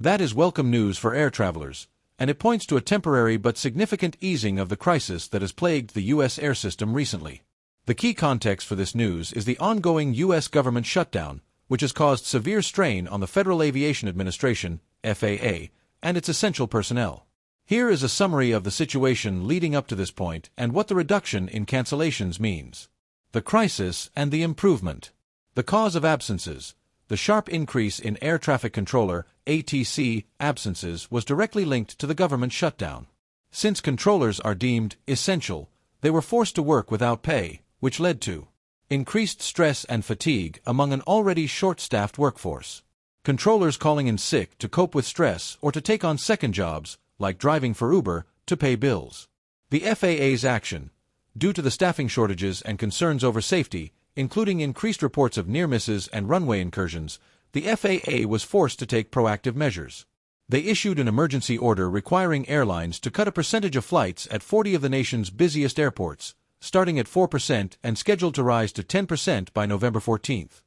That is welcome news for air travelers, and it points to a temporary but significant easing of the crisis that has plagued the U.S. air system recently. The key context for this news is the ongoing U.S. government shutdown, which has caused severe strain on the Federal Aviation Administration, FAA, and its essential personnel. Here is a summary of the situation leading up to this point and what the reduction in cancellations means. The crisis and the improvement. The cause of absences. The sharp increase in air traffic controller (ATC) absences was directly linked to the government shutdown. Since controllers are deemed essential, they were forced to work without pay, which led to increased stress and fatigue among an already short-staffed workforce. Controllers calling in sick to cope with stress or to take on second jobs, like driving for Uber, to pay bills. The FAA's action, due to the staffing shortages and concerns over safety, including increased reports of near misses and runway incursions, the FAA was forced to take proactive measures. They issued an emergency order requiring airlines to cut a percentage of flights at 40 of the nation's busiest airports, starting at 4% and scheduled to rise to 10% by November 14th.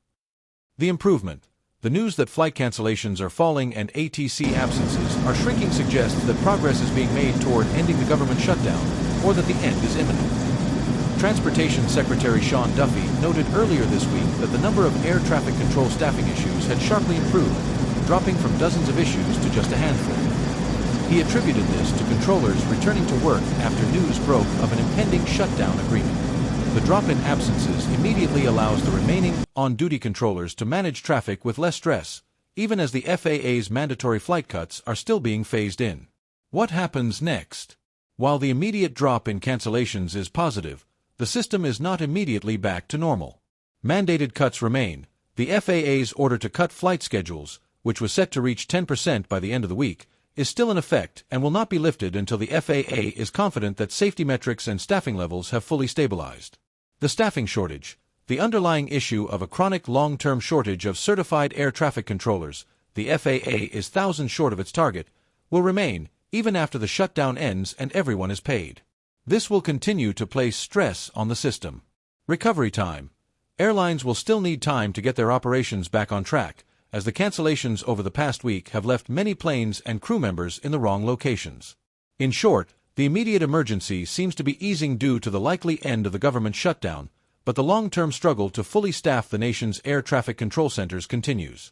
The improvement. The news that flight cancellations are falling and ATC absences are shrinking suggests that progress is being made toward ending the government shutdown, or that the end is imminent. Transportation Secretary Sean Duffy noted earlier this week that the number of air traffic control staffing issues had sharply improved, dropping from dozens of issues to just a handful. He attributed this to controllers returning to work after news broke of an impending shutdown agreement. The drop in absences immediately allows the remaining on-duty controllers to manage traffic with less stress, even as the FAA's mandatory flight cuts are still being phased in. What happens next? While the immediate drop in cancellations is positive, the system is not immediately back to normal. Mandated cuts remain. The FAA's order to cut flight schedules, which was set to reach 10% by the end of the week, is still in effect and will not be lifted until the FAA is confident that safety metrics and staffing levels have fully stabilized. The staffing shortage, the underlying issue of a chronic long-term shortage of certified air traffic controllers, the FAA is thousands short of its target, will remain even after the shutdown ends and everyone is paid. This will continue to place stress on the system. Recovery time. Airlines will still need time to get their operations back on track, as the cancellations over the past week have left many planes and crew members in the wrong locations. In short, the immediate emergency seems to be easing due to the likely end of the government shutdown, but the long-term struggle to fully staff the nation's air traffic control centers continues.